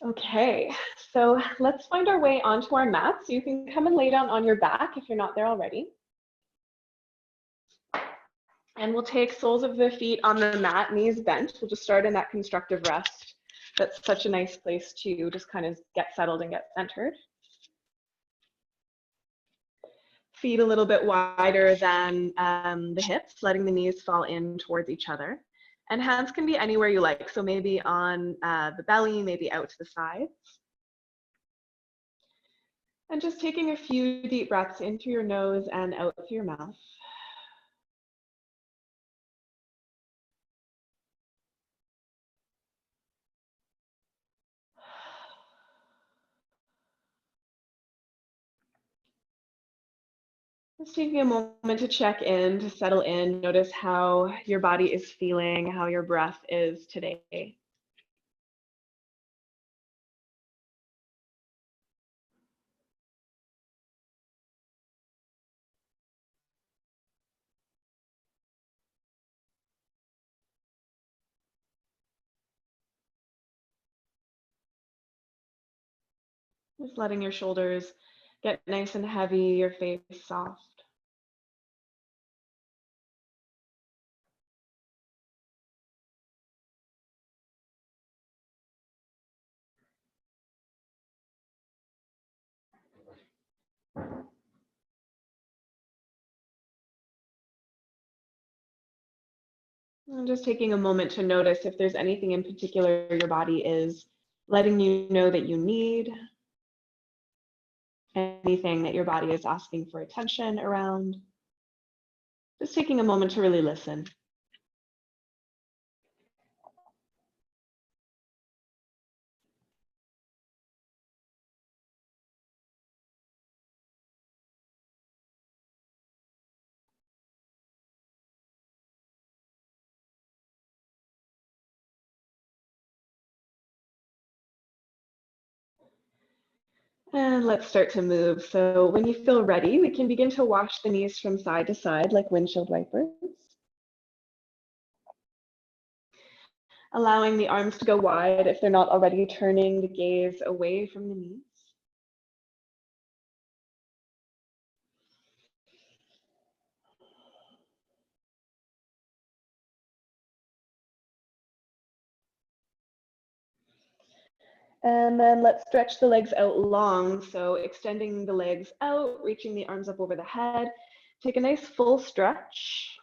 Okay, so let's find our way onto our mat. So you can come and lay down on your back if you're not there already. And we'll take soles of the feet on the mat, knees bent. We'll just start in that constructive rest. That's such a nice place to just kind of get settled and get centered. Feet a little bit wider than the hips, letting the knees fall in towards each other. And hands can be anywhere you like. So maybe on the belly, maybe out to the sides. And just taking a few deep breaths in through your nose and out through your mouth. Just taking a moment to check in, to settle in, notice how your body is feeling, how your breath is today. Just letting your shoulders get nice and heavy, your face soft. And just taking a moment to notice if there's anything in particular your body is letting you know that you need, anything that your body is asking for attention around. Just taking a moment to really listen. And let's start to move. So when you feel ready, we can begin to wash the knees from side to side like windshield wipers. Allowing the arms to go wide if they're not already, turning the gaze away from the knees. And then let's stretch the legs out long. So extending the legs out, reaching the arms up over the head. Take a nice full stretch.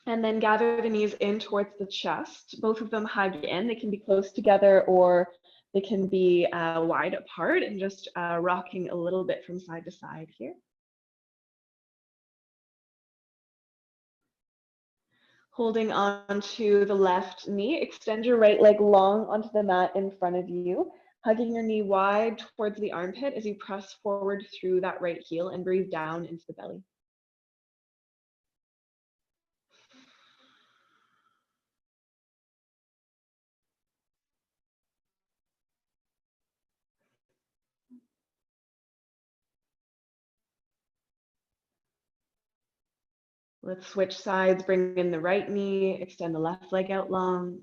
And then gather the knees in towards the chest. Both of them hug in. They can be close together or they can be wide apart, and just rocking a little bit from side to side here. Holding on to the left knee, extend your right leg long onto the mat in front of you, hugging your knee wide towards the armpit as you press forward through that right heel and breathe down into the belly. Let's switch sides, bring in the right knee, extend the left leg out long.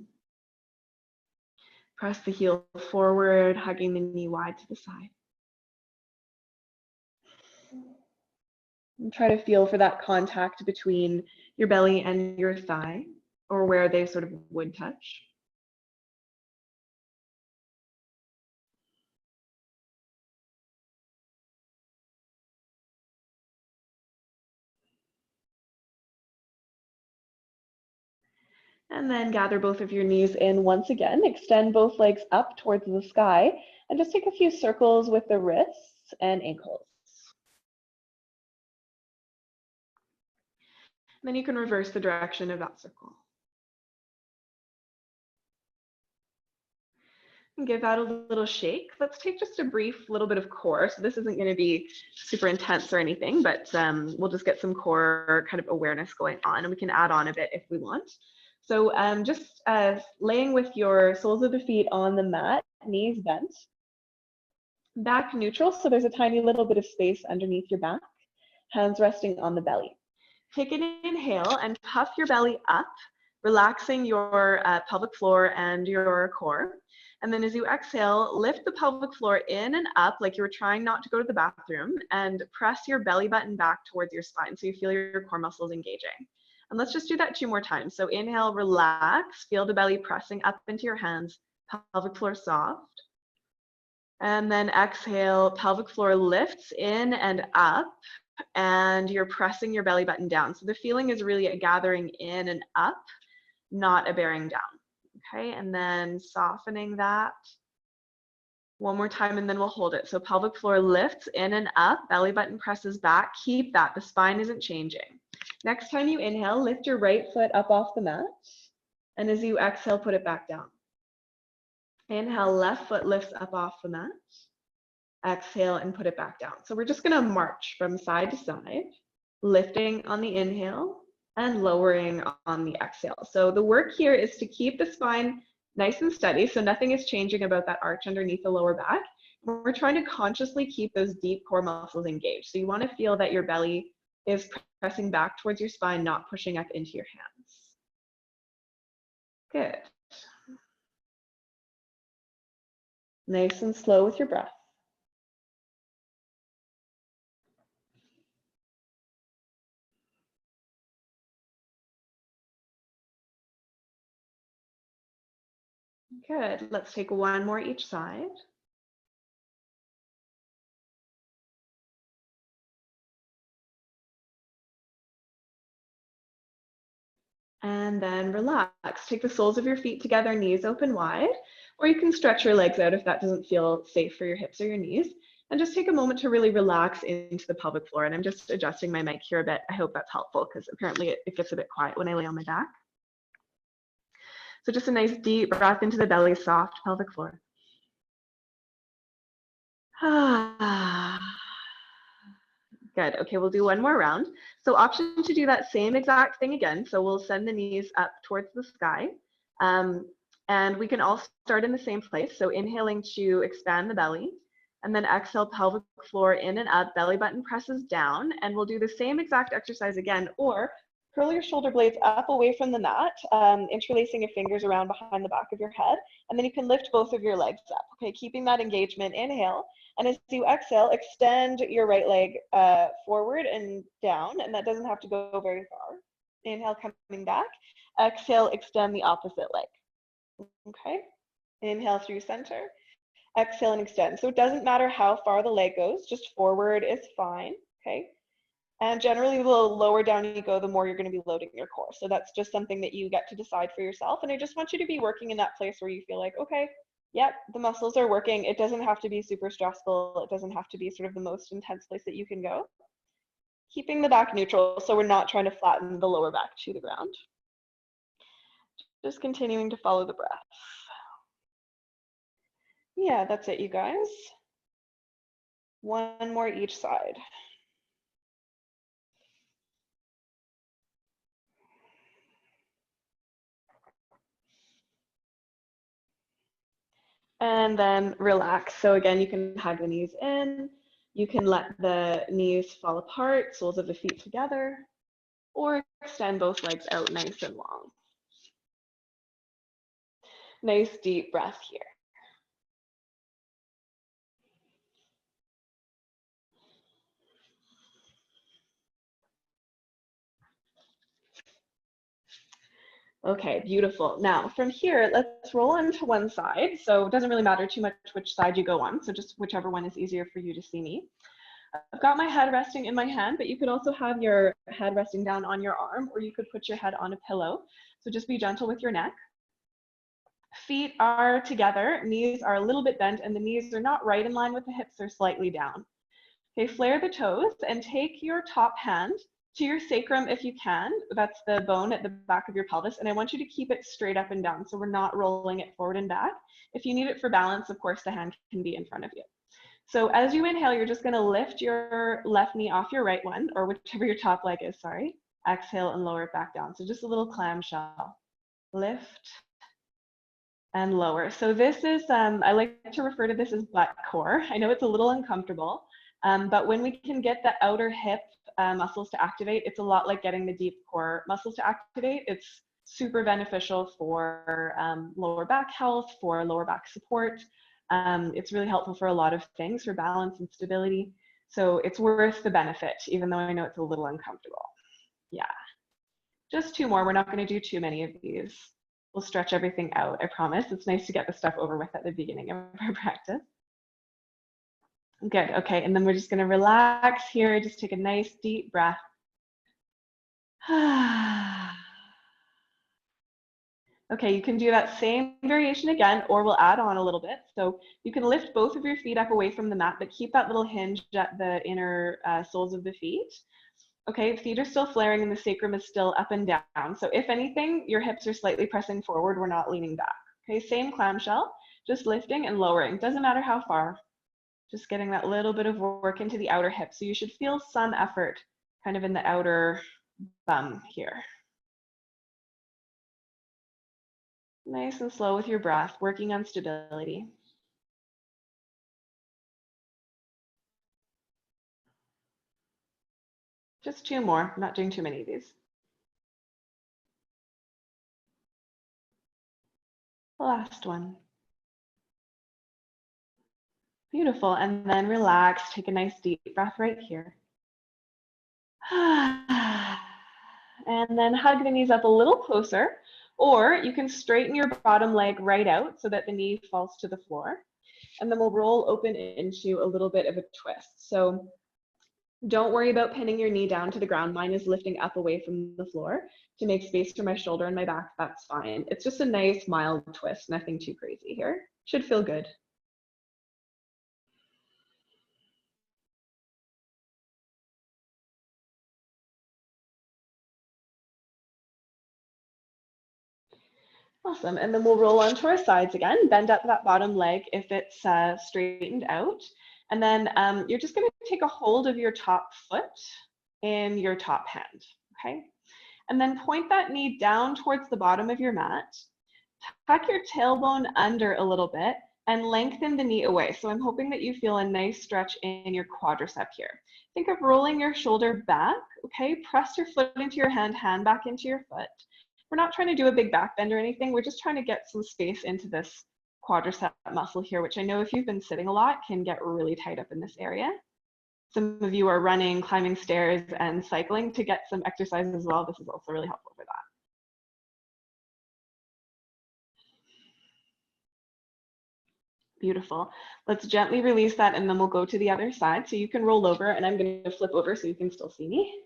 Press the heel forward, hugging the knee wide to the side. And try to feel for that contact between your belly and your thigh, or where they sort of would touch. And then gather both of your knees in once again. Extend both legs up towards the sky and just take a few circles with the wrists and ankles. Then you can reverse the direction of that circle. And give that a little shake. Let's take just a brief little bit of core. So this isn't going to be super intense or anything, but we'll just get some core kind of awareness going on, and we can add on a bit if we want. So just laying with your soles of the feet on the mat, knees bent, back neutral, so there's a tiny little bit of space underneath your back, hands resting on the belly. Take an inhale and puff your belly up, relaxing your pelvic floor and your core. And then as you exhale, lift the pelvic floor in and up like you were trying not to go to the bathroom, and press your belly button back towards your spine so you feel your core muscles engaging. And let's just do that 2 more times. So inhale, relax, feel the belly pressing up into your hands, pelvic floor soft. And then exhale, pelvic floor lifts in and up, and you're pressing your belly button down. So the feeling is really a gathering in and up, not a bearing down. Okay, and then softening that. 1 more time, and then we'll hold it. So pelvic floor lifts in and up, belly button presses back. Keep that, the spine isn't changing. Next time you inhale, lift your right foot up off the mat. And as you exhale, put it back down. Inhale, left foot lifts up off the mat. Exhale and put it back down. So we're just gonna march from side to side, lifting on the inhale and lowering on the exhale. So the work here is to keep the spine nice and steady, so nothing is changing about that arch underneath the lower back. We're trying to consciously keep those deep core muscles engaged. So you wanna feel that your belly is pressing back towards your spine, not pushing up into your hands. Good. Nice and slow with your breath. Good. Let's take 1 more each side. And then relax. Take the soles of your feet together, knees open wide, or you can stretch your legs out if that doesn't feel safe for your hips or your knees. And just take a moment to really relax into the pelvic floor. And I'm just adjusting my mic here a bit. I hope that's helpful because apparently it gets a bit quiet when I lay on my back. So just a nice deep breath into the belly, soft pelvic floor. Good. Okay, we'll do 1 more round. So option to do that same exact thing again. So we'll send the knees up towards the sky. And we can all start in the same place. So inhaling to expand the belly, and then exhale, pelvic floor in and up, belly button presses down. And we'll do the same exact exercise again, or curl your shoulder blades up away from the mat, interlacing your fingers around behind the back of your head. And then you can lift both of your legs up. Okay, keeping that engagement, inhale. And as you exhale, extend your right leg forward and down, and that doesn't have to go very far. Inhale, coming back. Exhale, extend the opposite leg. Okay, inhale through center. Exhale and extend. So it doesn't matter how far the leg goes, just forward is fine. Okay, and generally the lower down you go, the more you're going to be loading your core. So that's just something that you get to decide for yourself. And I just want you to be working in that place where you feel like, okay, yep, the muscles are working. It doesn't have to be super stressful. It doesn't have to be sort of the most intense place that you can go. Keeping the back neutral, so we're not trying to flatten the lower back to the ground. Just continuing to follow the breath. Yeah, that's it, you guys. 1 more each side. And then relax. So again, you can hug the knees in. You can let the knees fall apart, soles of the feet together, or extend both legs out nice and long. Nice deep breath here. Okay, beautiful. Now from here, let's roll onto one side. So it doesn't really matter too much which side you go on. So just whichever one is easier for you to see me. I've got my head resting in my hand, but you could also have your head resting down on your arm, or you could put your head on a pillow. So just be gentle with your neck. Feet are together, knees are a little bit bent, and the knees are not right in line with the hips, they're slightly down. Okay, flare the toes and take your top hand to your sacrum if you can. That's the bone at the back of your pelvis, and I want you to keep it straight up and down, so we're not rolling it forward and back. If you need it for balance, of course, the hand can be in front of you. So as you inhale, you're just gonna lift your left knee off your right one, or whichever your top leg is, sorry. Exhale and lower it back down. So just a little clamshell. Lift and lower. So this is, I like to refer to this as butt core. I know it's a little uncomfortable, but when we can get the outer hip muscles to activate, it's a lot like getting the deep core muscles to activate. It's super beneficial for lower back health, for lower back support. It's really helpful for a lot of things, for balance and stability. So it's worth the benefit, even though I know it's a little uncomfortable. Yeah. Just 2 more. We're not going to do too many of these. We'll stretch everything out, I promise. It's nice to get the stuff over with at the beginning of our practice. Good. Okay. And then we're just going to relax here. Just take a nice deep breath. Okay, you can do that same variation again, or we'll add on a little bit. So you can lift both of your feet up away from the mat, but keep that little hinge at the inner soles of the feet. Okay, feet are still flaring and the sacrum is still up and down. So if anything, your hips are slightly pressing forward. We're not leaning back. Okay, same clamshell, just lifting and lowering. Doesn't matter how far. Just getting that little bit of work into the outer hip. So you should feel some effort kind of in the outer bum here. Nice and slow with your breath, working on stability. Just 2 more, I'm not doing too many of these. The last one. Beautiful, and then relax, take a nice deep breath right here. And then hug the knees up a little closer, or you can straighten your bottom leg right out so that the knee falls to the floor. And then we'll roll open into a little bit of a twist. So don't worry about pinning your knee down to the ground. Mine is lifting up away from the floor to make space for my shoulder and my back. That's fine. It's just a nice mild twist, nothing too crazy here. Should feel good. Awesome, and then we'll roll onto our sides again, bend up that bottom leg if it's straightened out. And then you're just gonna take a hold of your top foot in your top hand, okay? And then point that knee down towards the bottom of your mat. Tuck your tailbone under a little bit and lengthen the knee away. So I'm hoping that you feel a nice stretch in your quadricep here. Think of rolling your shoulder back, okay? Press your foot into your hand, hand back into your foot. We're not trying to do a big back bend or anything. We're just trying to get some space into this quadricep muscle here, which I know if you've been sitting a lot can get really tight up in this area. Some of you are running, climbing stairs, and cycling to get some exercise as well. This is also really helpful for that. Beautiful. Let's gently release that and then we'll go to the other side. So you can roll over and I'm going to flip over so you can still see me.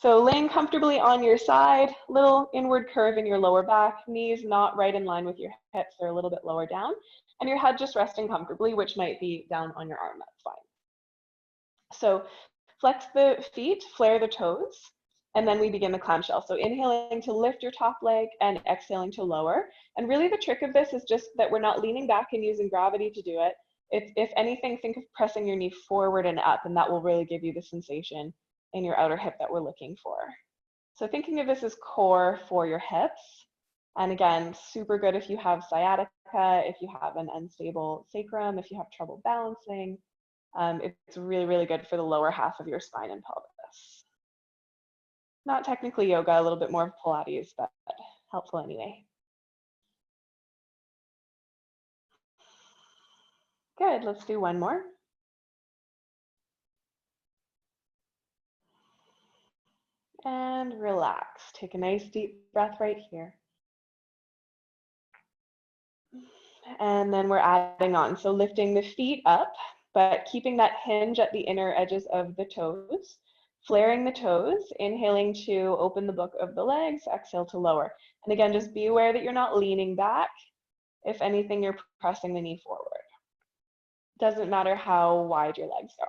So laying comfortably on your side, little inward curve in your lower back, knees not right in line with your hips, they're a little bit lower down, and your head just resting comfortably, which might be down on your arm, that's fine. So flex the feet, flare the toes, and then we begin the clamshell. So inhaling to lift your top leg and exhaling to lower. And really the trick of this is just that we're not leaning back and using gravity to do it. If anything, think of pressing your knee forward and up, and that will really give you the sensation in your outer hip that we're looking for. So thinking of this as core for your hips. And again, super good if you have sciatica, if you have an unstable sacrum, if you have trouble balancing. It's really, really good for the lower half of your spine and pelvis. Not technically yoga, a little bit more of Pilates, but helpful anyway. Good, let's do one more. And relax. Take a nice deep breath right here. And then we're adding on. So lifting the feet up, but keeping that hinge at the inner edges of the toes. Flaring the toes, inhaling to open the book of the legs, exhale to lower. And again, just be aware that you're not leaning back. If anything, you're pressing the knee forward. Doesn't matter how wide your legs go.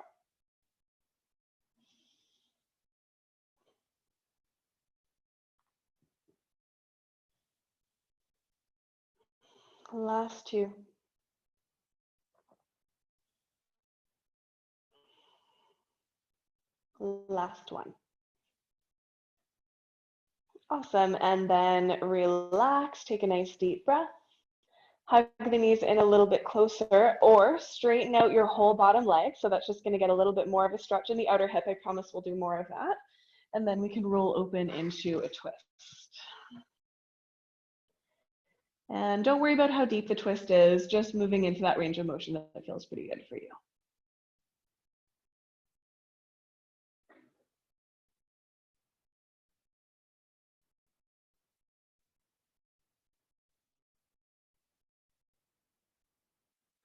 Last two. Last one. Awesome, and then relax, take a nice deep breath. Hug the knees in a little bit closer or straighten out your whole bottom leg. So that's just gonna get a little bit more of a stretch in the outer hip. I promise we'll do more of that. And then we can roll open into a twist. And don't worry about how deep the twist is, just moving into that range of motion that feels pretty good for you.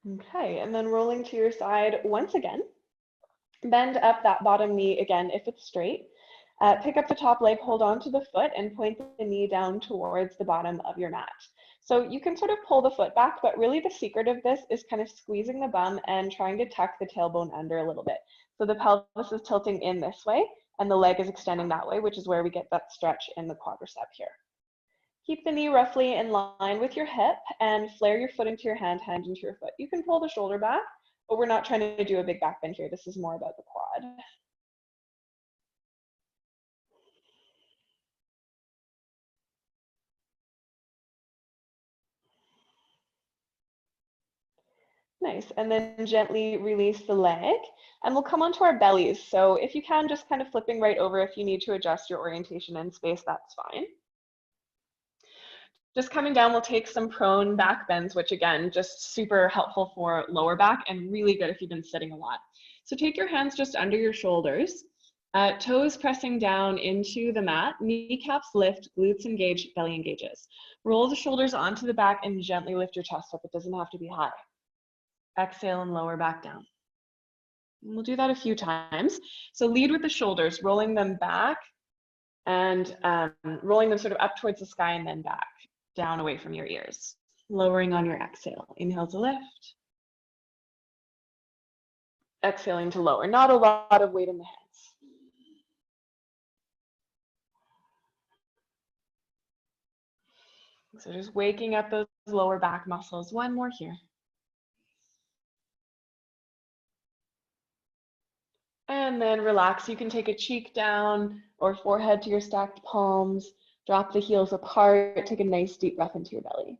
Okay, and then rolling to your side once again. Bend up that bottom knee again if it's straight. Pick up the top leg, hold on to the foot, and point the knee down towards the bottom of your mat. So you can sort of pull the foot back, but really the secret of this is kind of squeezing the bum and trying to tuck the tailbone under a little bit. So the pelvis is tilting in this way, and the leg is extending that way, which is where we get that stretch in the quadricep here. Keep the knee roughly in line with your hip and flare your foot into your hand into your foot. You can pull the shoulder back, but we're not trying to do a big back bend here. This is more about the quad. Nice, and then gently release the leg, and we'll come onto our bellies. So if you can, just kind of flipping right over. If you need to adjust your orientation and space, that's fine. Just coming down, we'll take some prone back bends, which again, just super helpful for lower back and really good if you've been sitting a lot. So take your hands just under your shoulders, toes pressing down into the mat, kneecaps lift, glutes engage, belly engages. Roll the shoulders onto the back and gently lift your chest up. It doesn't have to be high. Exhale and lower back down. And we'll do that a few times. So lead with the shoulders, rolling them back and rolling them sort of up towards the sky and then back, down away from your ears. Lowering on your exhale. Inhale to lift. Exhaling to lower. Not a lot of weight in the hands. So just waking up those lower back muscles. One more here. And then relax. You can take a cheek down or forehead to your stacked palms. Drop the heels apart. Take a nice deep breath into your belly.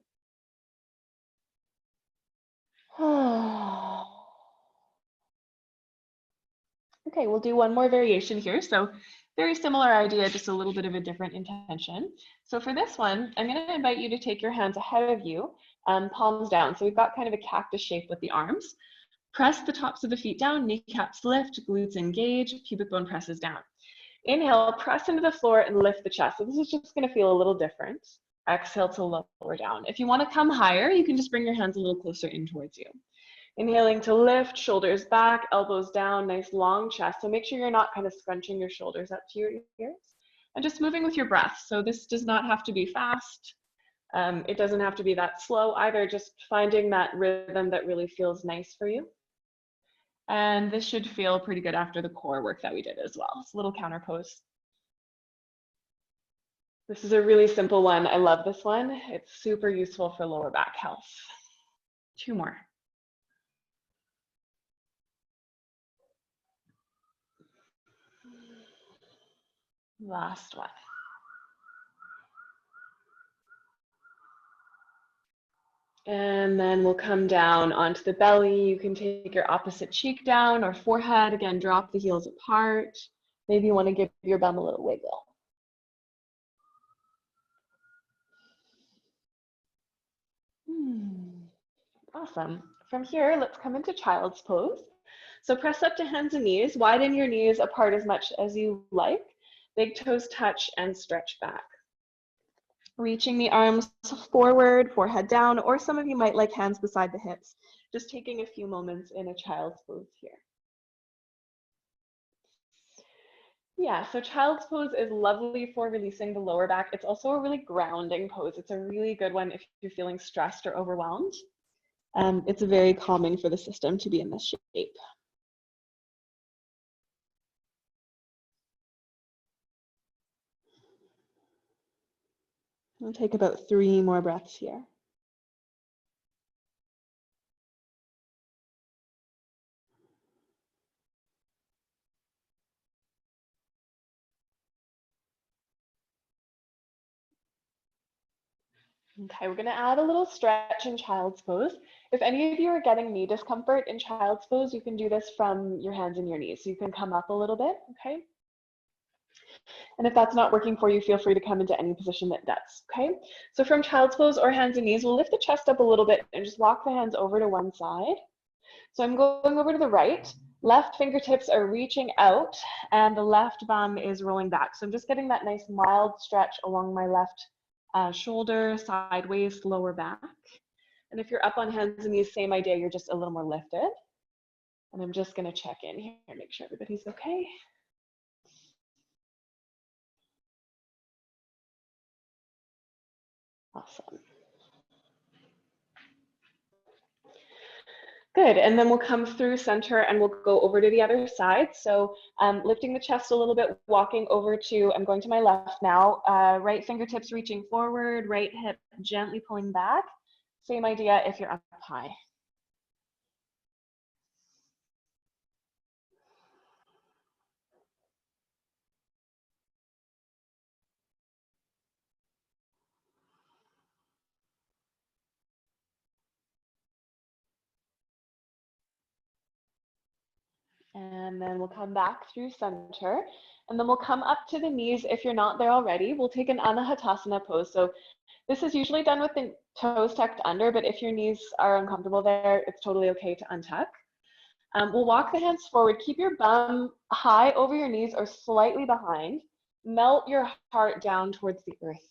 Okay, we'll do one more variation here. So very similar idea, just a little bit of a different intention. So for this one, I'm going to invite you to take your hands ahead of you, palms down. So we've got kind of a cactus shape with the arms. Press the tops of the feet down, kneecaps lift, glutes engage, pubic bone presses down. Inhale, press into the floor and lift the chest. So this is just going to feel a little different. Exhale to lower down. If you want to come higher, you can just bring your hands a little closer in towards you. Inhaling to lift, shoulders back, elbows down, nice long chest. So make sure you're not kind of scrunching your shoulders up to your ears. And just moving with your breath. So this does not have to be fast. It doesn't have to be that slow either. Just finding that rhythm that really feels nice for you. And this should feel pretty good after the core work that we did as well. It's a little counter pose. This is a really simple one. I love this one. It's super useful for lower back health. Two more. Last one. And then we'll come down onto the belly. You can take your opposite cheek down or forehead. Again, drop the heels apart. Maybe you want to give your bum a little wiggle. Awesome. From here, let's come into child's pose. So press up to hands and knees. Widen your knees apart as much as you like. Big toes touch and stretch back. Reaching the arms forward, forehead down, or some of you might like hands beside the hips. Just taking a few moments in a child's pose here. Yeah, so child's pose is lovely for releasing the lower back. It's also a really grounding pose. It's a really good one if you're feeling stressed or overwhelmed. It's very calming for the system to be in this shape. We'll take about 3 more breaths here. Okay, we're going to add a little stretch in child's pose. If any of you are getting knee discomfort in child's pose, you can do this from your hands and your knees. So you can come up a little bit, okay? And if that's not working for you, feel free to come into any position that does, okay? So from child's pose or hands and knees, we'll lift the chest up a little bit and just walk the hands over to one side. So I'm going over to the right. Left fingertips are reaching out and the left bum is rolling back. So I'm just getting that nice mild stretch along my left shoulder, side waist, lower back. And if you're up on hands and knees, same idea, you're just a little more lifted. And I'm just gonna check in here and make sure everybody's okay. Awesome. Good, and then we'll come through center and we'll go over to the other side. So lifting the chest a little bit, walking over to, I'm going to my left now, right fingertips reaching forward, right hip gently pulling back. Same idea if you're up high. And then we'll come back through center. And then we'll come up to the knees. If you're not there already, we'll take an Anahatasana pose. So this is usually done with the toes tucked under, but if your knees are uncomfortable there, it's totally okay to untuck. We'll walk the hands forward. Keep your bum high over your knees or slightly behind. Melt your heart down towards the earth.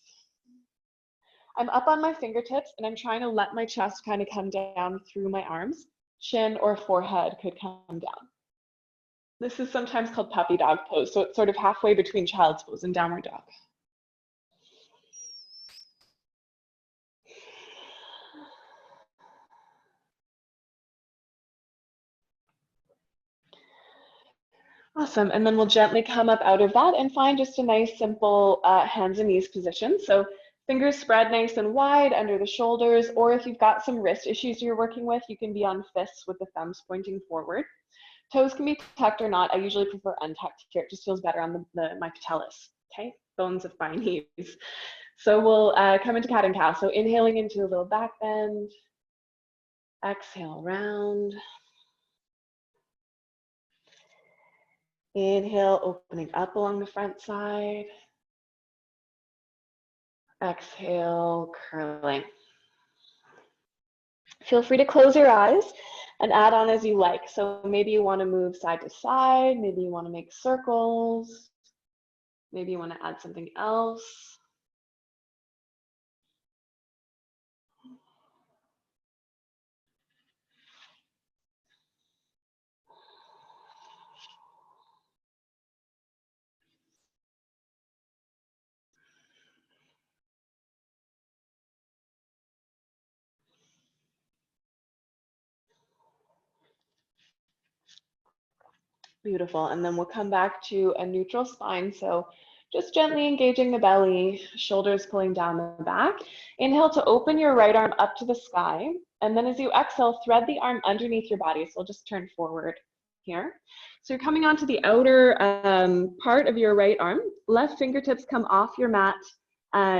I'm up on my fingertips and I'm trying to let my chest kind of come down through my arms. Chin or forehead could come down. This is sometimes called puppy dog pose, so it's sort of halfway between child's pose and downward dog. Awesome, and then we'll gently come up out of that and find just a nice simple hands and knees position. So fingers spread nice and wide under the shoulders, or if you've got some wrist issues you're working with, you can be on fists with the thumbs pointing forward. Toes can be tucked or not. I usually prefer untucked here. It just feels better on my patelis, okay? Bones of my knees. So we'll come into cat and cow. So inhaling into a little back bend. Exhale, round. Inhale, opening up along the front side. Exhale, curling. Feel free to close your eyes and add on as you like. So maybe you want to move side to side. Maybe you want to make circles. Maybe you want to add something else. Beautiful, and then we'll come back to a neutral spine. So just gently engaging the belly, shoulders pulling down the back. Inhale to open your right arm up to the sky. And then as you exhale, thread the arm underneath your body. So we'll just turn forward here. So you're coming onto the outer part of your right arm. Left fingertips come off your mat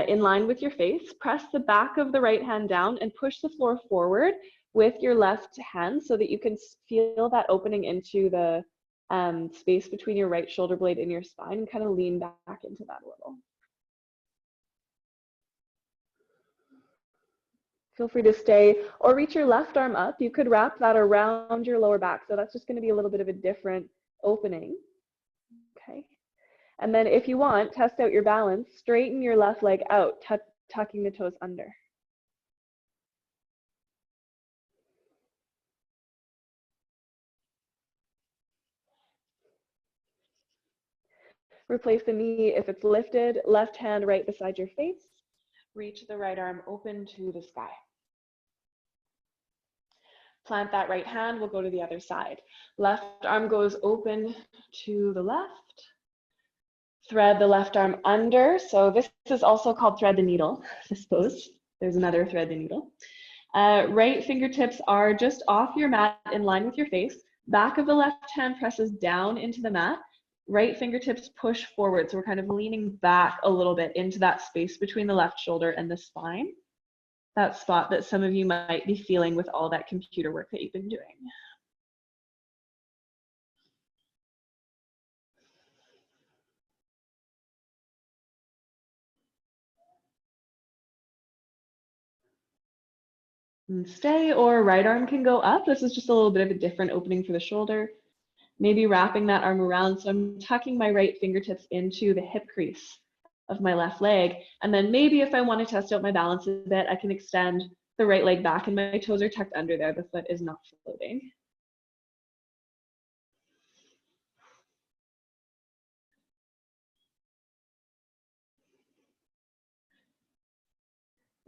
in line with your face. Press the back of the right hand down and push the floor forward with your left hand so that you can feel that opening into the space between your right shoulder blade and your spine, and kind of lean back into that a little. Feel free to stay or reach your left arm up. You could wrap that around your lower back. So that's just going to be a little bit of a different opening. Okay. And then if you want, test out your balance, straighten your left leg out, tucking the toes under. Replace the knee if it's lifted, left hand right beside your face. Reach the right arm open to the sky. Plant that right hand, we'll go to the other side. Left arm goes open to the left. Thread the left arm under. So this is also called thread the needle, I suppose. There's another thread the needle. Right fingertips are just off your mat in line with your face. Back of the left hand presses down into the mat. Right fingertips push forward. So we're kind of leaning back a little bit into that space between the left shoulder and the spine. That spot that some of you might be feeling with all that computer work that you've been doing. And stay, or right arm can go up. This is just a little bit of a different opening for the shoulder. Maybe wrapping that arm around. So I'm tucking my right fingertips into the hip crease of my left leg. And then maybe if I want to test out my balance a bit, I can extend the right leg back and my toes are tucked under there. The foot is not floating.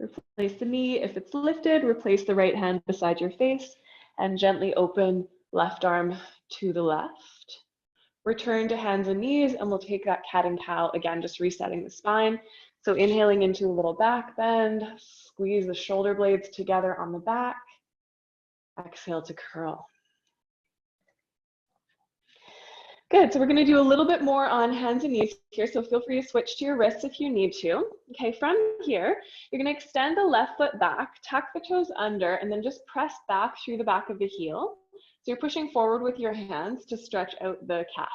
Replace the knee. If it's lifted, replace the right hand beside your face and gently open left arm to the left. Return to hands and knees, and we'll take that cat and cow, again, just resetting the spine. So inhaling into a little back bend, squeeze the shoulder blades together on the back. Exhale to curl. Good, so we're gonna do a little bit more on hands and knees here, so feel free to switch to your wrists if you need to. Okay, from here, you're gonna extend the left foot back, tuck the toes under, and then just press back through the back of the heel. So you're pushing forward with your hands to stretch out the calf.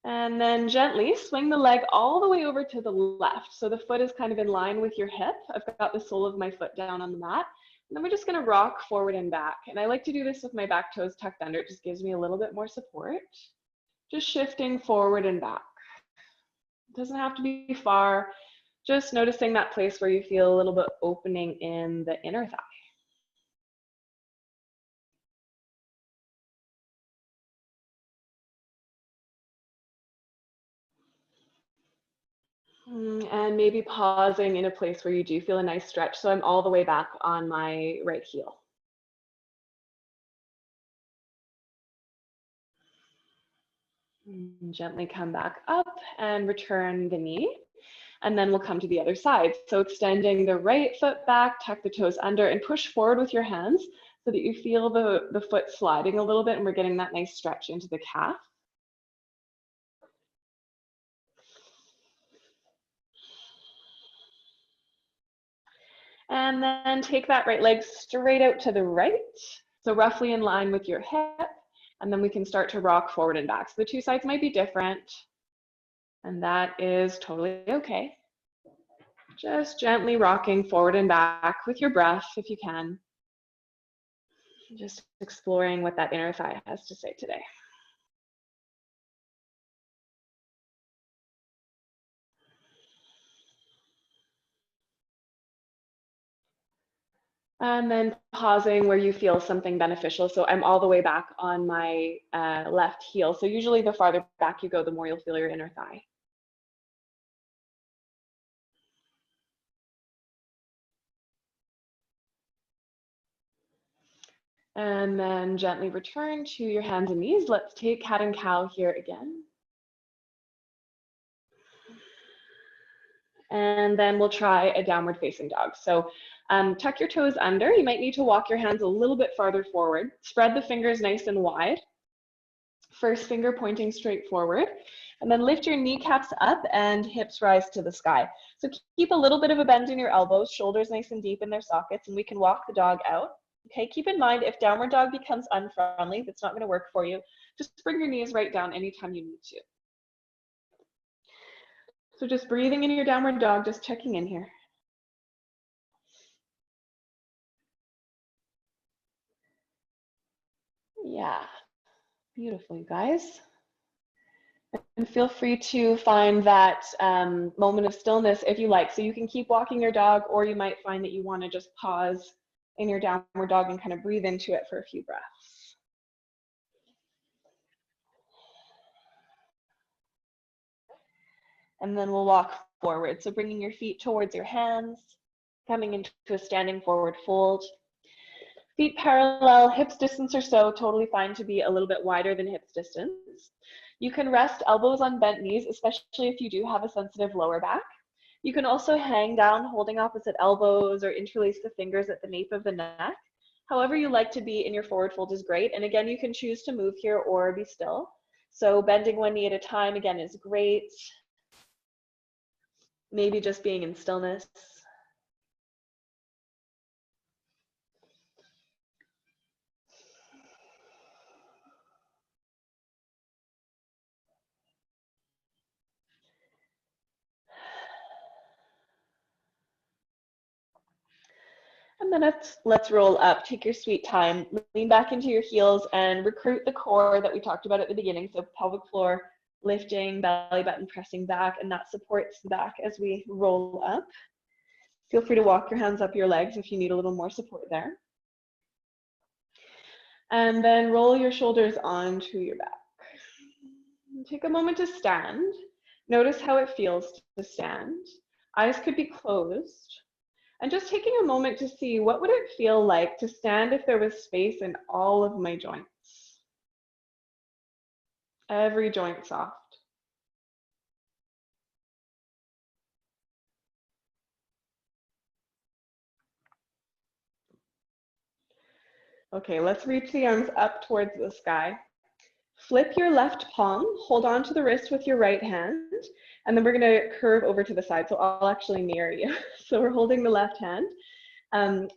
And then gently swing the leg all the way over to the left. So the foot is kind of in line with your hip. I've got the sole of my foot down on the mat. And then we're just gonna rock forward and back. And I like to do this with my back toes tucked under. It just gives me a little bit more support. Just shifting forward and back. It doesn't have to be far. Just noticing that place where you feel a little bit opening in the inner thigh. And maybe pausing in a place where you do feel a nice stretch. So I'm all the way back on my right heel. And gently come back up and return the knee. And then we'll come to the other side. So extending the right foot back, tuck the toes under and push forward with your hands so that you feel the foot sliding a little bit and we're getting that nice stretch into the calf. And then take that right leg straight out to the right. So roughly in line with your hip. And then we can start to rock forward and back. So the two sides might be different. And that is totally okay. Just gently rocking forward and back with your breath if you can. Just exploring what that inner thigh has to say today. And then pausing where you feel something beneficial. So I'm all the way back on my left heel. So usually the farther back you go, the more you'll feel your inner thigh. And then gently return to your hands and knees. Let's take cat and cow here again. And then we'll try a downward facing dog. So tuck your toes under. You might need to walk your hands a little bit farther forward. Spread the fingers nice and wide. First finger pointing straight forward. And then lift your kneecaps up and hips rise to the sky. So keep a little bit of a bend in your elbows, shoulders nice and deep in their sockets, and we can walk the dog out. Okay, keep in mind if downward dog becomes unfriendly, that's not gonna work for you. Just bring your knees right down anytime you need to. So just breathing in your downward dog, just checking in here. Yeah, beautiful, you guys. And feel free to find that moment of stillness if you like. So you can keep walking your dog, or you might find that you want to just pause in your downward dog and kind of breathe into it for a few breaths. And then we'll walk forward. So bringing your feet towards your hands, coming into a standing forward fold. Feet parallel, hips distance or so, totally fine to be a little bit wider than hips distance. You can rest elbows on bent knees, especially if you do have a sensitive lower back. You can also hang down, holding opposite elbows, or interlace the fingers at the nape of the neck. However you like to be in your forward fold is great. And again, you can choose to move here or be still. So bending one knee at a time, again, is great. Maybe just being in stillness. And then let's roll up. Take your sweet time. Lean back into your heels and recruit the core that we talked about at the beginning. So pelvic floor lifting, belly button pressing back, and that supports the back as we roll up. Feel free to walk your hands up your legs if you need a little more support there. And then roll your shoulders onto your back. Take a moment to stand. Notice how it feels to stand. Eyes could be closed. And just taking a moment to see what would it feel like to stand if there was space in all of my joints. Every joint soft. Okay, let's reach the arms up towards the sky. Flip your left palm, hold on to the wrist with your right hand, and then we're gonna curve over to the side. So I'll actually mirror you. So we're holding the left hand,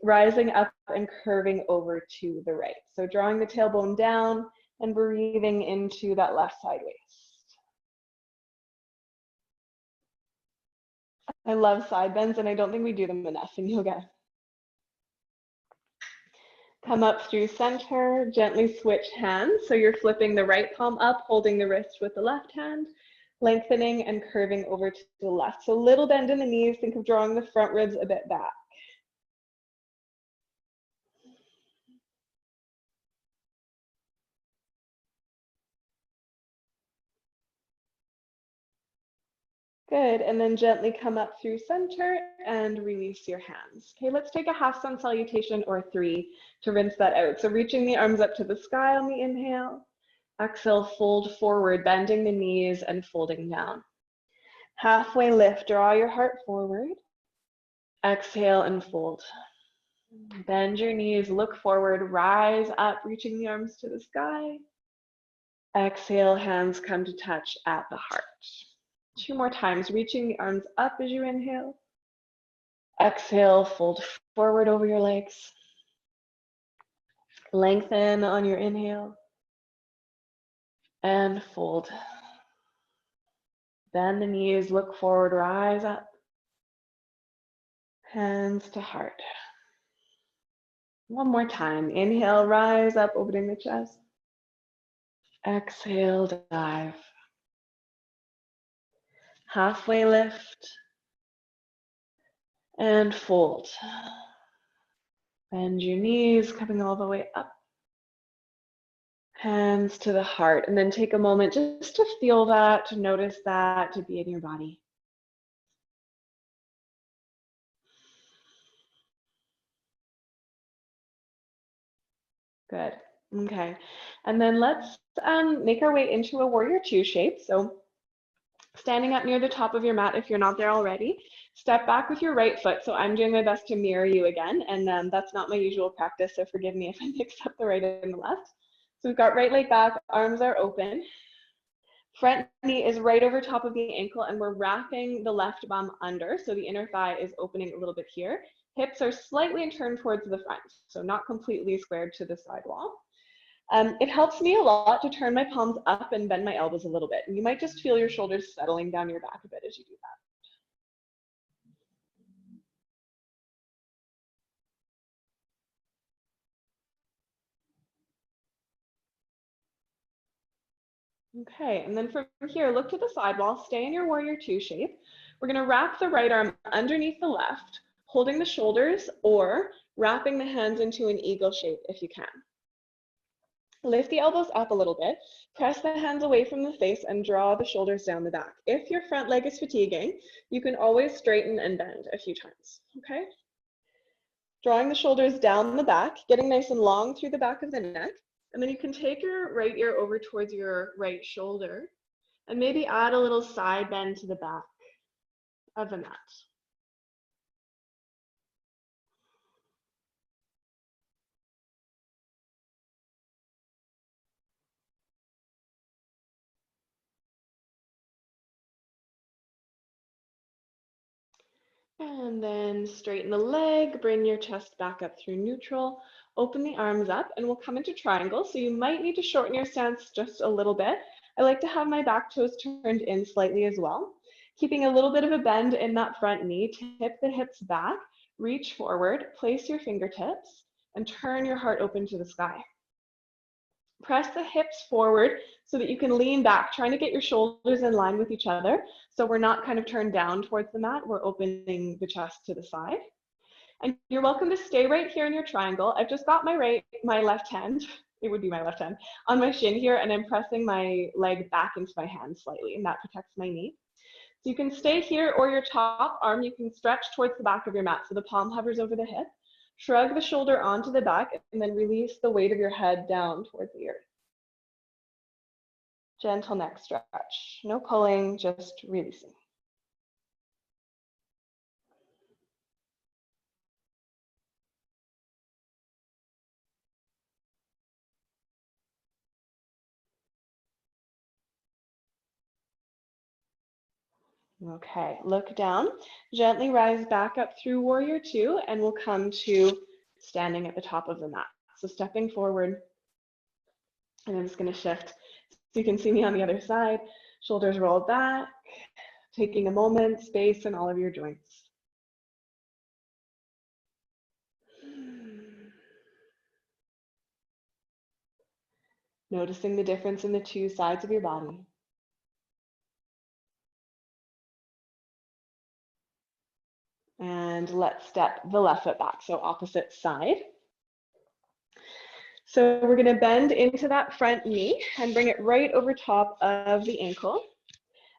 rising up and curving over to the right. So drawing the tailbone down and breathing into that left side waist. I love side bends, and I don't think we do them enough in yoga. Come up through center, gently switch hands. So you're flipping the right palm up, holding the wrist with the left hand, lengthening and curving over to the left. So little bend in the knees, think of drawing the front ribs a bit back. Good, and then gently come up through center and release your hands. Okay, let's take a half sun salutation or 3 to rinse that out. So reaching the arms up to the sky on the inhale. Exhale, fold forward, bending the knees and folding down. Halfway lift, draw your heart forward. Exhale and fold. Bend your knees, look forward, rise up, reaching the arms to the sky. Exhale, hands come to touch at the heart. 2 more times, reaching the arms up as you inhale. Exhale, fold forward over your legs. Lengthen on your inhale. And fold. Bend the knees, look forward, rise up. Hands to heart. One more time. Inhale, rise up, opening the chest. Exhale, dive. Halfway lift. And fold. Bend your knees, coming all the way up. Hands to the heart. And then take a moment just to feel that, to notice that, to be in your body. Good. Okay. And then let's make our way into a warrior 2 shape. So standing up near the top of your mat if you're not there already. Step back with your right foot. So I'm doing my best to mirror you again. And that's not my usual practice, so forgive me if I mix up the right and the left. So we've got right leg back, arms are open. Front knee is right over top of the ankle, and we're wrapping the left bum under. So the inner thigh is opening a little bit here. Hips are slightly turned towards the front, so not completely squared to the side wall. It helps me a lot to turn my palms up and bend my elbows a little bit. And you might just feel your shoulders settling down your back a bit as you do that. Okay, and then from here, look to the side wall, stay in your warrior 2 shape. We're gonna wrap the right arm underneath the left, holding the shoulders or wrapping the hands into an eagle shape if you can. Lift the elbows up a little bit, press the hands away from the face and draw the shoulders down the back. If your front leg is fatiguing, you can always straighten and bend a few times, okay? Drawing the shoulders down the back, getting nice and long through the back of the neck, and then you can take your right ear over towards your right shoulder and maybe add a little side bend to the back of the mat. And then straighten the leg, bring your chest back up through neutral, open the arms up, and we'll come into triangle. So you might need to shorten your stance just a little bit. I like to have my back toes turned in slightly as well. Keeping a little bit of a bend in that front knee, tip the hips back, Reach forward, place your fingertips, and turn your heart open to the sky. Press the hips forward so that you can lean back, trying to get your shoulders in line with each other. So we're not kind of turned down towards the mat, we're opening the chest to the side. And you're welcome to stay right here in your triangle. I've just got my left hand, it would be my left hand, on my shin here, and I'm pressing my leg back into my hand slightly, and that protects my knee. So you can stay here, or your top arm, you can stretch towards the back of your mat. So the palm hovers over the hip. Shrug the shoulder onto the back, and then release the weight of your head down towards the earth. Gentle neck stretch. No pulling, just releasing. Okay, look down. Gently rise back up through warrior two, and we'll come to standing at the top of the mat. So stepping forward, and I'm just going to shift so you can see me on the other side. Shoulders rolled back, taking a moment, space in all of your joints. Noticing the difference in the two sides of your body. And let's step the left foot back, so opposite side. So we're going to bend into that front knee and bring it right over top of the ankle.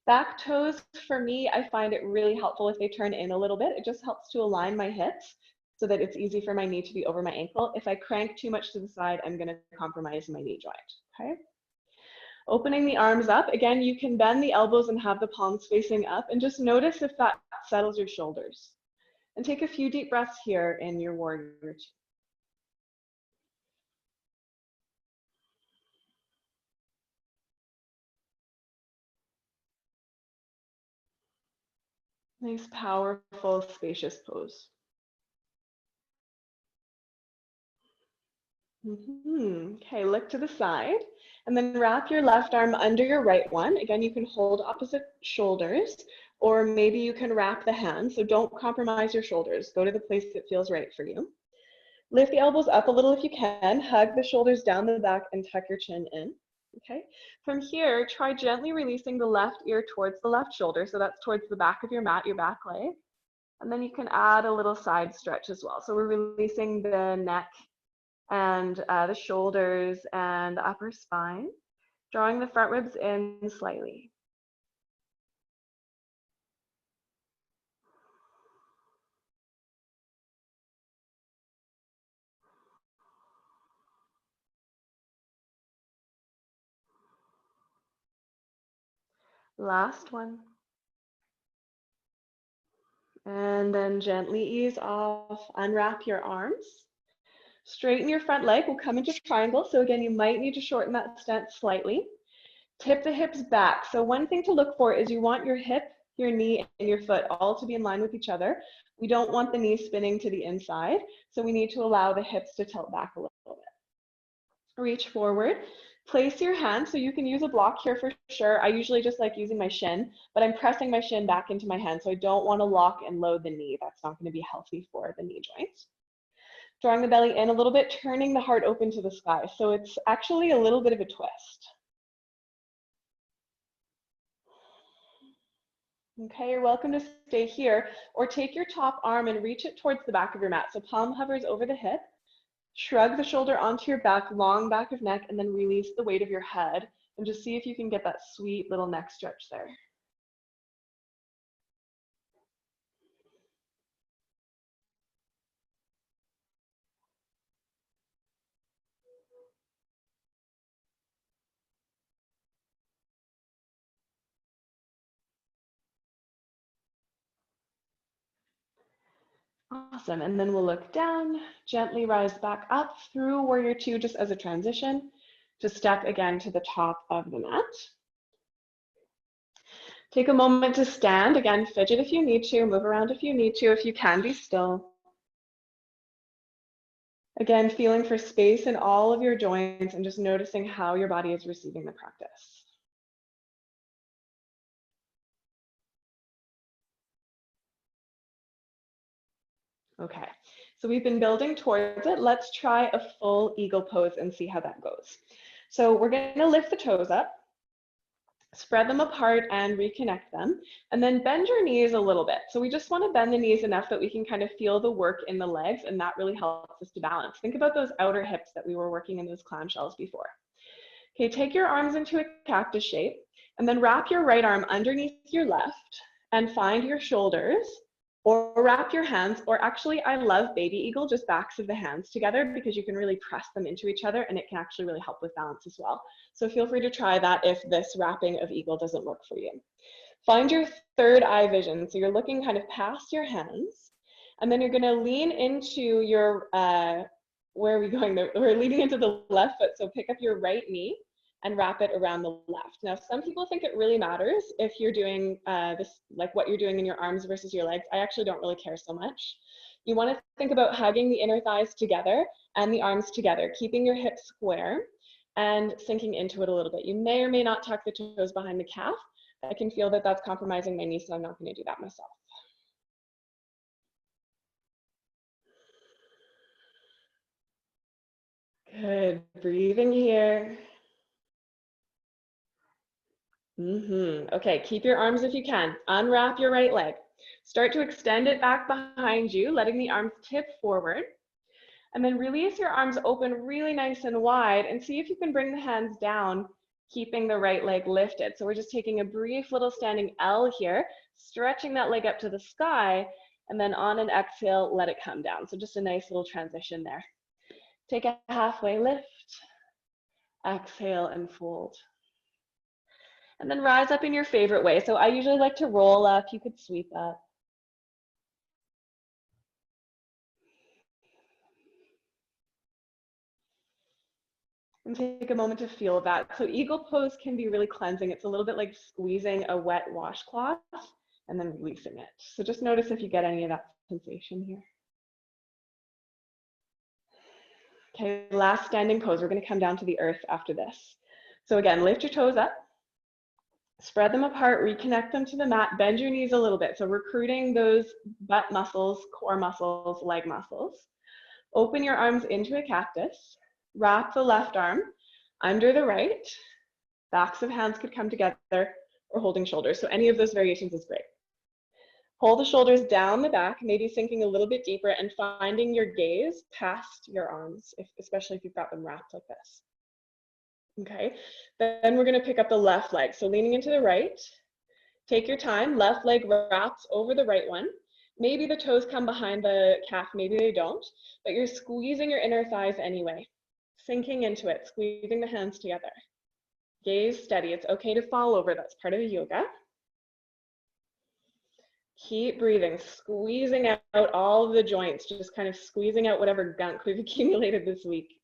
Back toes, for me, I find it really helpful if they turn in a little bit. It just helps to align my hips so that it's easy for my knee to be over my ankle. If I crank too much to the side, I'm going to compromise my knee joint. Okay. Opening the arms up. Again, you can bend the elbows and have the palms facing up, and just notice if that settles your shoulders. And take a few deep breaths here in your warrior two. Nice, powerful, spacious pose. Okay, look to the side, and then wrap your left arm under your right one. Again, you can hold opposite shoulders, or maybe you can wrap the hands. So don't compromise your shoulders. Go to the place that feels right for you. Lift the elbows up a little if you can. Hug the shoulders down the back and tuck your chin in. Okay. From here, try gently releasing the left ear towards the left shoulder. So that's towards the back of your mat, your back leg. And then you can add a little side stretch as well. So we're releasing the neck and the shoulders and the upper spine, drawing the front ribs in slightly. Last one. And then gently ease off, unwrap your arms. Straighten your front leg, we'll come into triangle. So again, you might need to shorten that stance slightly. Tip the hips back. So one thing to look for is you want your hip, your knee, and your foot all to be in line with each other. We don't want the knee spinning to the inside. So we need to allow the hips to tilt back a little bit. Reach forward. Place your hand, so you can use a block here for sure. I usually just like using my shin, but I'm pressing my shin back into my hand, so I don't want to lock and load the knee. That's not going to be healthy for the knee joint. Drawing the belly in a little bit, turning the heart open to the sky. So it's actually a little bit of a twist. Okay, you're welcome to stay here, or take your top arm and reach it towards the back of your mat. So palm hovers over the hip. Shrug the shoulder onto your back, long back of neck, and then release the weight of your head. And just see if you can get that sweet little neck stretch there. Awesome, and then we'll look down, gently rise back up through warrior two just as a transition to step again to the top of the mat. Take a moment to stand, again, fidget if you need to, move around if you need to, if you can be still. Again, feeling for space in all of your joints and just noticing how your body is receiving the practice. Okay, so we've been building towards it. Let's try a full eagle pose and see how that goes. So we're going to lift the toes up, spread them apart and reconnect them, and then bend your knees a little bit. So we just want to bend the knees enough that we can kind of feel the work in the legs, and that really helps us to balance. Think about those outer hips that we were working in those clamshells before. Okay, take your arms into a cactus shape, and then wrap your right arm underneath your left and find your shoulders, or wrap your hands, or actually I love baby eagle, just backs of the hands together, because you can really press them into each other and it can actually really help with balance as well. So feel free to try that if this wrapping of eagle doesn't work for you. Find your third eye vision. So you're looking kind of past your hands, and then you're going to lean into your, where are we going? We're leaning into the left foot. So pick up your right knee and wrap it around the left. Now, some people think it really matters if you're doing this, like what you're doing in your arms versus your legs. I actually don't really care so much. You want to think about hugging the inner thighs together and the arms together, keeping your hips square and sinking into it a little bit. You may or may not tuck the toes behind the calf. I can feel that that's compromising my knee, so I'm not going to do that myself. Good, breathing here. Okay, keep your arms if you can. Unwrap your right leg. Start to extend it back behind you, letting the arms tip forward. And then release your arms open really nice and wide, and see if you can bring the hands down, keeping the right leg lifted. So we're just taking a brief little standing L here, stretching that leg up to the sky, and then on an exhale, let it come down. So just a nice little transition there. Take a halfway lift, exhale and fold. And then rise up in your favorite way. So I usually like to roll up, you could sweep up. And take a moment to feel that. So eagle pose can be really cleansing. It's a little bit like squeezing a wet washcloth and then releasing it. So just notice if you get any of that sensation here. Okay, last standing pose. We're going to come down to the earth after this. So again, lift your toes up. Spread them apart, reconnect them to the mat, bend your knees a little bit. So recruiting those butt muscles, core muscles, leg muscles. Open your arms into a cactus. Wrap the left arm under the right. Backs of hands could come together, or holding shoulders. So any of those variations is great. Pull the shoulders down the back, maybe sinking a little bit deeper and finding your gaze past your arms, especially if you've got them wrapped like this. Okay, then we're going to pick up the left leg. So leaning into the right, take your time, left leg wraps over the right one. Maybe the toes come behind the calf, maybe they don't, but you're squeezing your inner thighs anyway, sinking into it, squeezing the hands together. Gaze steady. It's okay to fall over. That's part of the yoga. Keep breathing, squeezing out all of the joints, just kind of squeezing out whatever gunk we've accumulated this week.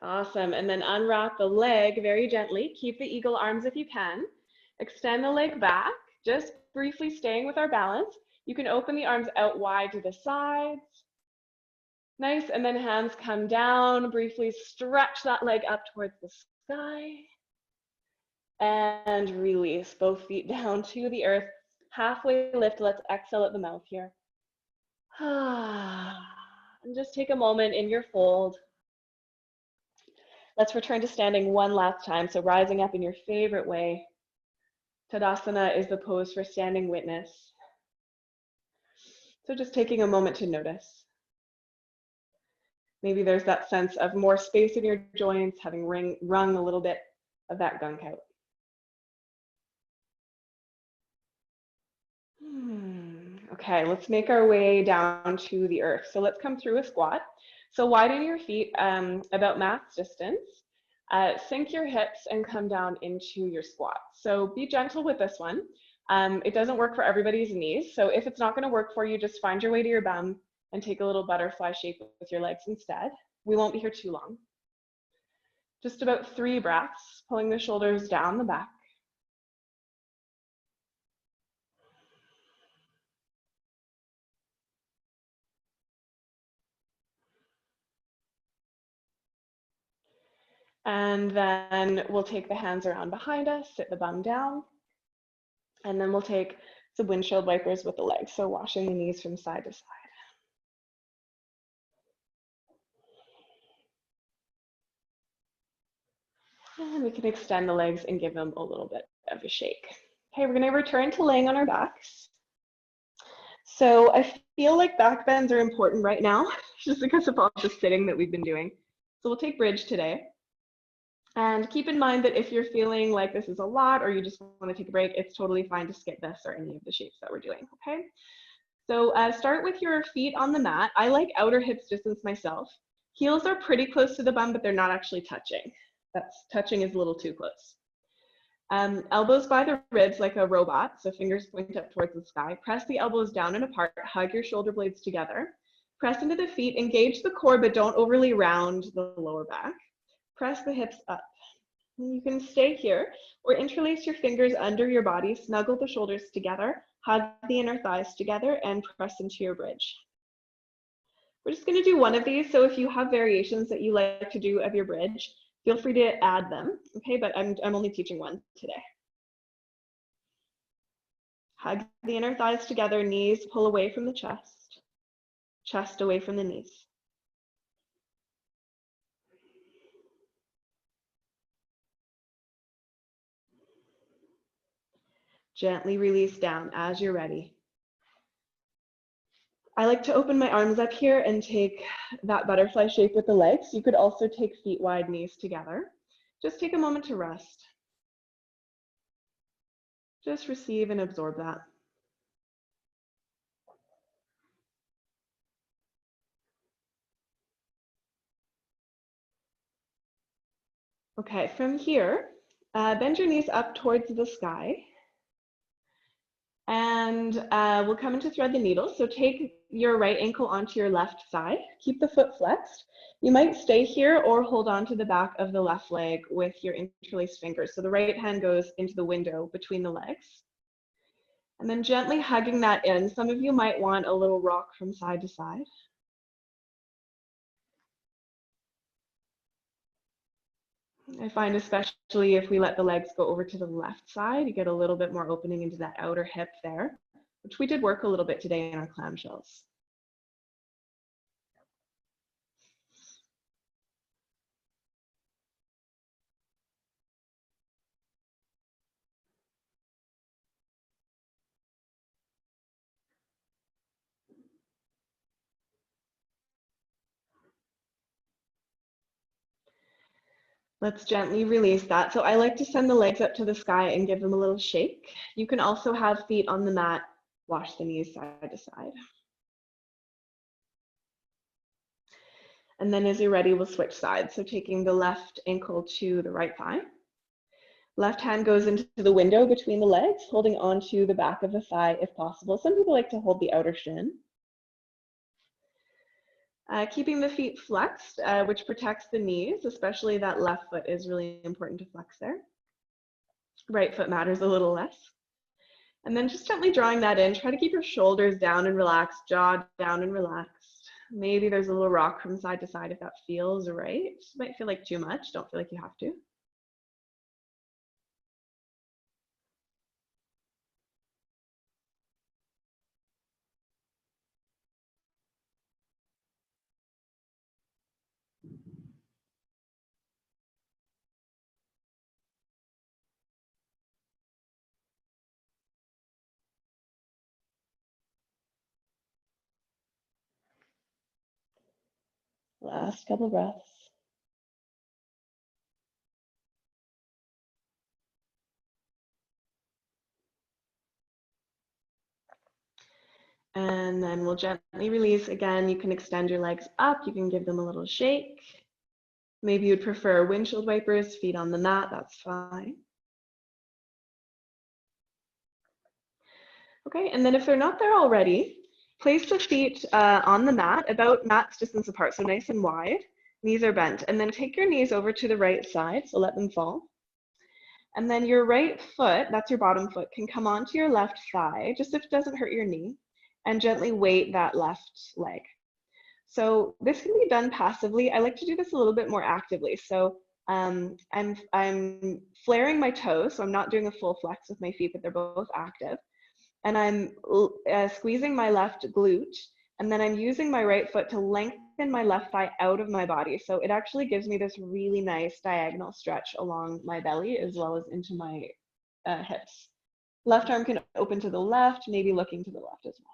Awesome. And then unwrap the leg very gently. Keep the eagle arms if you can. Extend the leg back, just briefly staying with our balance. You can open the arms out wide to the sides. Nice. And then hands come down. Briefly stretch that leg up towards the sky. And release both feet down to the earth. Halfway lift. Let's exhale at the mouth here. And just take a moment in your fold. Let's return to standing one last time. So rising up in your favorite way. Tadasana is the pose for standing witness. So just taking a moment to notice. Maybe there's that sense of more space in your joints, having wrung a little bit of that gunk out. Okay, let's make our way down to the earth. So let's come through a squat. So widen your feet about max distance. Sink your hips and come down into your squat. So be gentle with this one. It doesn't work for everybody's knees. So if it's not going to work for you, just find your way to your bum and take a little butterfly shape with your legs instead. We won't be here too long. Just about 3 breaths, pulling the shoulders down the back. And then we'll take the hands around behind us, sit the bum down, and then we'll take some windshield wipers with the legs. So washing the knees from side to side. And we can extend the legs and give them a little bit of a shake. Okay, we're gonna return to laying on our backs. So I feel like back bends are important right now, just because of all the sitting that we've been doing. So we'll take bridge today. And keep in mind that if you're feeling like this is a lot or you just want to take a break, it's totally fine to skip this or any of the shapes that we're doing, okay? So start with your feet on the mat. I like outer hips distance myself. Heels are pretty close to the bum, but they're not actually touching. Touching is a little too close. Elbows by the ribs like a robot, so fingers point up towards the sky. Press the elbows down and apart, hug your shoulder blades together. Press into the feet, engage the core, but don't overly round the lower back. Press the hips up. You can stay here or interlace your fingers under your body, snuggle the shoulders together, hug the inner thighs together, and press into your bridge. We're just going to do one of these, so if you have variations that you like to do of your bridge, feel free to add them, okay? But I'm only teaching one today. Hug the inner thighs together, knees pull away from the chest, chest away from the knees. Gently release down as you're ready. I like to open my arms up here and take that butterfly shape with the legs. You could also take feet wide, knees together. Just take a moment to rest. Just receive and absorb that. Okay, from here, bend your knees up towards the sky. And we'll come into thread the needle. So take your right ankle onto your left side. Keep the foot flexed. You might stay here or hold on to the back of the left leg with your interlaced fingers. So the right hand goes into the window between the legs. And then gently hugging that in. Some of you might want a little rock from side to side. I find especially if we let the legs go over to the left side, you get a little bit more opening into that outer hip there, which we did work a little bit today in our clamshells. Let's gently release that. So I like to send the legs up to the sky and give them a little shake. You can also have feet on the mat, wash the knees side to side. And then as you're ready, we'll switch sides. So taking the left ankle to the right thigh. Left hand goes into the window between the legs, holding onto the back of the thigh if possible. Some people like to hold the outer shin. Keeping the feet flexed, which protects the knees, especially that left foot is really important to flex there. Right foot matters a little less. And then just gently drawing that in, try to keep your shoulders down and relaxed, jaw down and relaxed. Maybe there's a little rock from side to side if that feels right. It might feel like too much, don't feel like you have to. Last couple breaths. And then we'll gently release again. You can extend your legs up. You can give them a little shake. Maybe you'd prefer windshield wipers, feet on the mat, that's fine. Okay, and then if they're not there already, place the feet on the mat, about mat's distance apart, so nice and wide. Knees are bent, and then take your knees over to the right side, so let them fall. And then your right foot, that's your bottom foot, can come onto your left thigh, just if it doesn't hurt your knee, and gently weight that left leg. So this can be done passively. I like to do this a little bit more actively. So I'm flaring my toes, so I'm not doing a full flex with my feet, but they're both active. And I'm squeezing my left glute, and then I'm using my right foot to lengthen my left thigh out of my body. So it actually gives me this really nice diagonal stretch along my belly as well as into my hips. Left arm can open to the left, maybe looking to the left as well.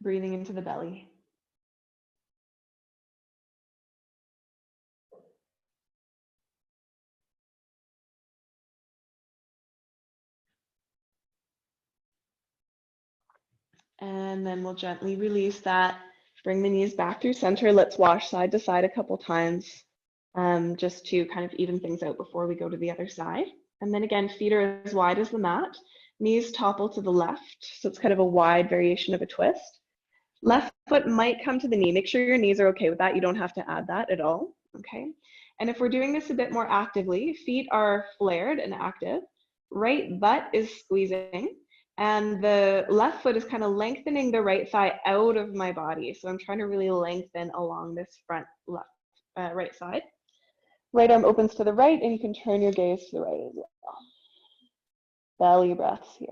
Breathing into the belly. And then we'll gently release that. Bring the knees back through center. Let's wash side to side a couple times, just to kind of even things out before we go to the other side. And then again, feet are as wide as the mat. Knees topple to the left. So it's kind of a wide variation of a twist. Left foot might come to the knee. Make sure your knees are okay with that. You don't have to add that at all, okay? And if we're doing this a bit more actively, feet are flared and active. Right butt is squeezing. And the left foot is kind of lengthening the right thigh out of my body. So I'm trying to really lengthen along this front left, right side. Right arm opens to the right, and you can turn your gaze to the right as well. Belly breaths here.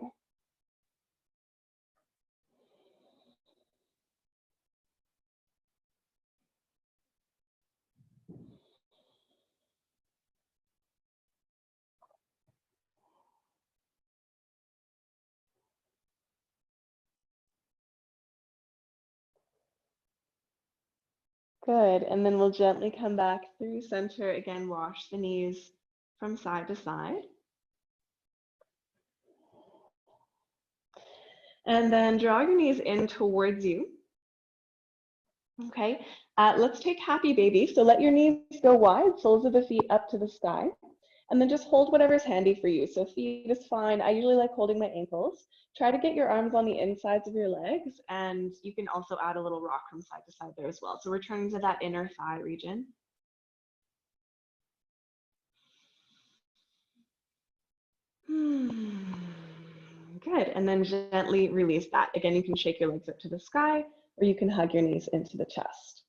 Good, and then we'll gently come back through center. Again, wash the knees from side to side. And then draw your knees in towards you. Okay, let's take happy baby. So let your knees go wide, soles of the feet up to the sky. And then just hold whatever's handy for you. So feet is fine. I usually like holding my ankles. Try to get your arms on the insides of your legs, and you can also add a little rock from side to side there as well. So returning to that inner thigh region. Good, and then gently release that. Again, you can shake your legs up to the sky, or you can hug your knees into the chest.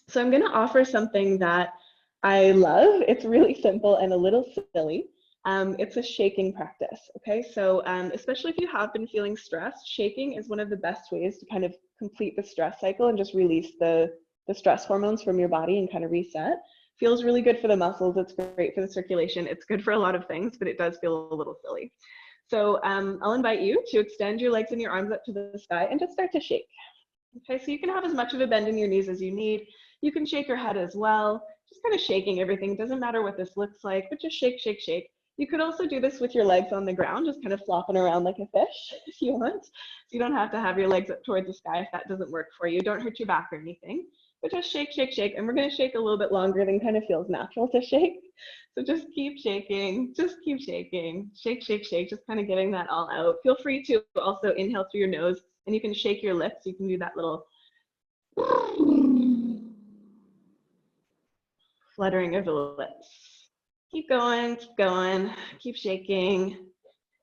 So I'm gonna offer something that I love. It's really simple and a little silly. It's a shaking practice, okay? So especially if you have been feeling stressed, shaking is one of the best ways to kind of complete the stress cycle and just release the stress hormones from your body and kind of reset. Feels really good for the muscles. It's great for the circulation. It's good for a lot of things, but it does feel a little silly. So I'll invite you to extend your legs and your arms up to the sky and just start to shake. Okay, so you can have as much of a bend in your knees as you need. You can shake your head as well, just kind of shaking everything. It doesn't matter what this looks like, but just shake, shake, shake. You could also do this with your legs on the ground, just kind of flopping around like a fish if you want. So you don't have to have your legs up towards the sky if that doesn't work for you. Don't hurt your back or anything, but just shake, shake, shake. And we're gonna shake a little bit longer than kind of feels natural to shake. So just keep shaking, just keep shaking. Shake, shake, shake, just kind of getting that all out. Feel free to also inhale through your nose, and you can shake your lips. You can do that little fluttering of the lips. Keep going, keep shaking.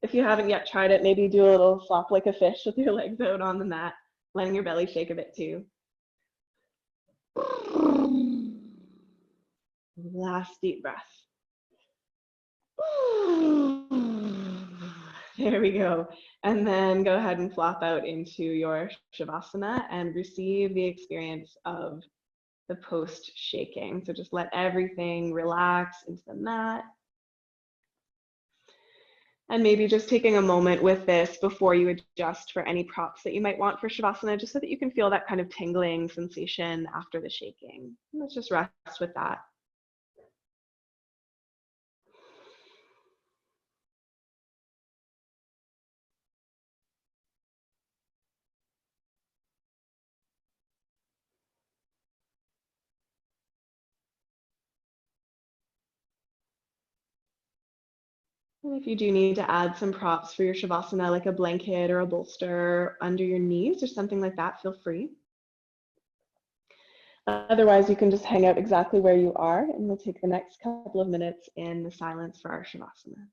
If you haven't yet tried it, maybe do a little flop like a fish with your legs out on the mat, letting your belly shake a bit too. Last deep breath. There we go. And then go ahead and flop out into your Shavasana and receive the experience of the post shaking. So just let everything relax into the mat. And maybe just taking a moment with this before you adjust for any props that you might want for Shavasana, just so that you can feel that kind of tingling sensation after the shaking. And let's just rest with that. And if you do need to add some props for your Shavasana, like a blanket or a bolster under your knees or something like that, feel free. Otherwise, you can just hang out exactly where you are, and we'll take the next couple of minutes in the silence for our Shavasana.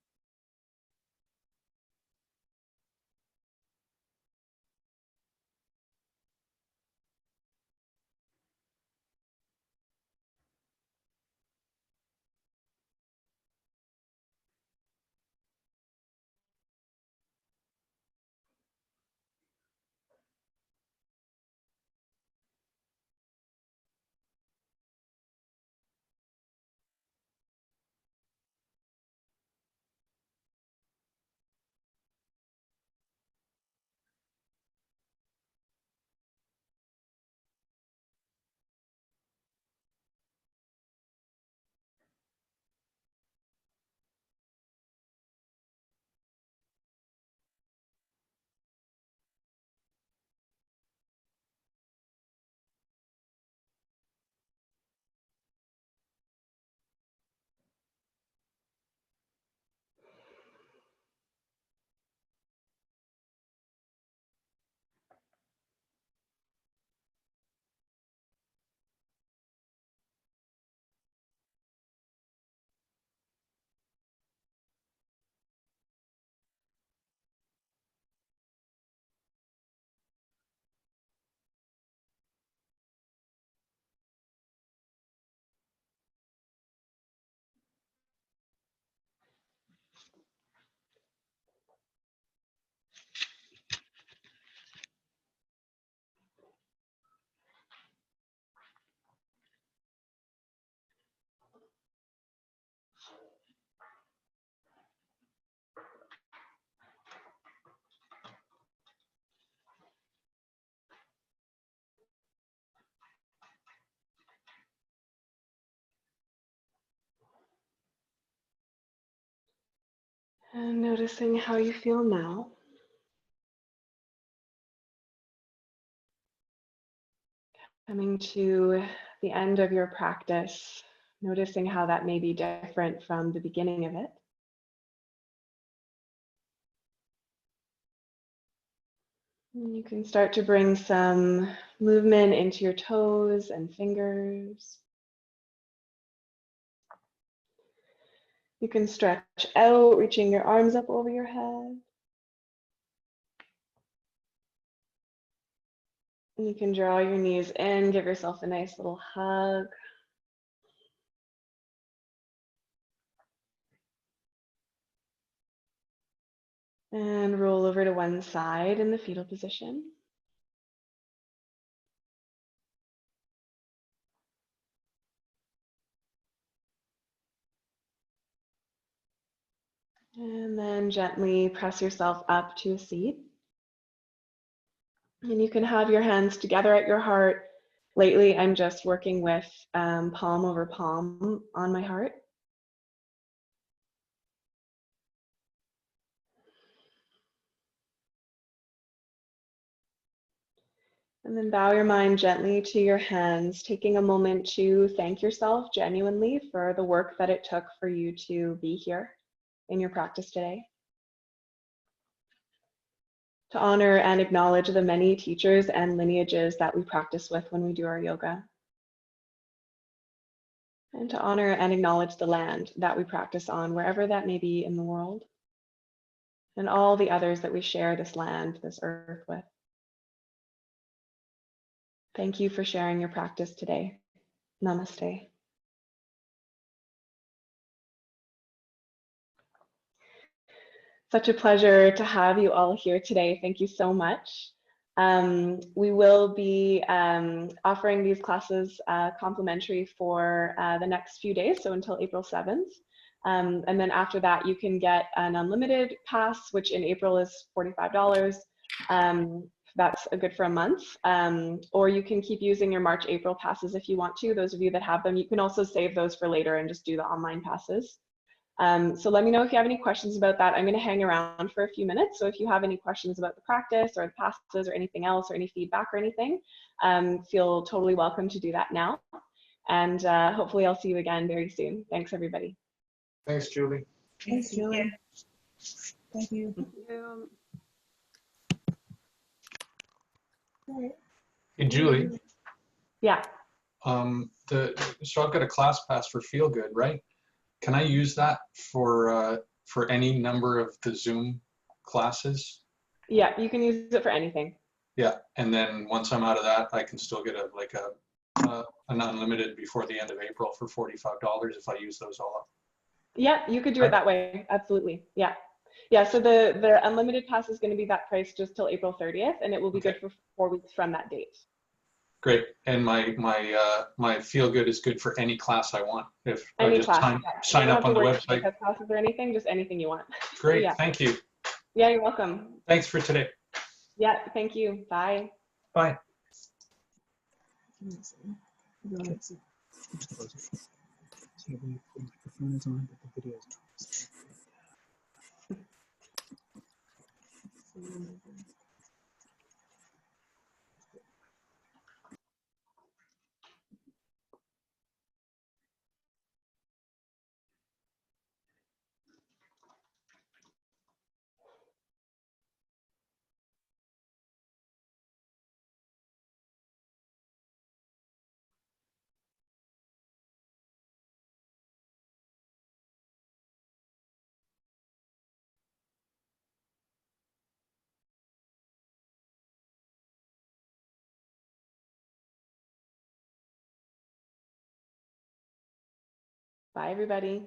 And noticing how you feel now. Coming to the end of your practice, noticing how that may be different from the beginning of it. And you can start to bring some movement into your toes and fingers. You can stretch out, reaching your arms up over your head. And you can draw your knees in, give yourself a nice little hug. And roll over to one side in the fetal position. And then gently press yourself up to a seat. And you can have your hands together at your heart. Lately, I'm just working with palm over palm on my heart. And then bow your mind gently to your hands, taking a moment to thank yourself genuinely for the work that it took for you to be here in your practice today. To honor and acknowledge the many teachers and lineages that we practice with when we do our yoga. And to honor and acknowledge the land that we practice on, wherever that may be in the world. And all the others that we share this land, this earth with. Thank you for sharing your practice today. Namaste. Such a pleasure to have you all here today. Thank you so much. We will be offering these classes complimentary for the next few days, so until April 7th. And then after that, you can get an unlimited pass, which in April is $45. That's good for a month. Or you can keep using your March, April passes if you want to. Those of you that have them, you can also save those for later and just do the online passes. So let me know if you have any questions about that. I'm going to hang around for a few minutes. So if you have any questions about the practice or the passes or anything else or any feedback or anything, feel totally welcome to do that now. And hopefully I'll see you again very soon. Thanks, everybody. Thanks, Julie. Thanks, Julie. Thank you. All right. Hey, Julie. Yeah. So I've got a class pass for Feel Good, right? Can I use that for any number of the Zoom classes? Yeah, you can use it for anything. Yeah, and then once I'm out of that, I can still get an unlimited before the end of April for $45 if I use those all up. Yeah, you could do it that way. Absolutely. Yeah. Yeah, so the unlimited pass is going to be that price just till April 30th, and it will be good for 4 weeks from that date. Great. And my Feel Good is good for any class I want. If any I just class, sign up on the website. Classes or anything, just anything you want. Great. So, yeah. Thank you. Yeah, you're welcome. Thanks for today. Yeah, thank you. Bye. Bye. Bye, everybody.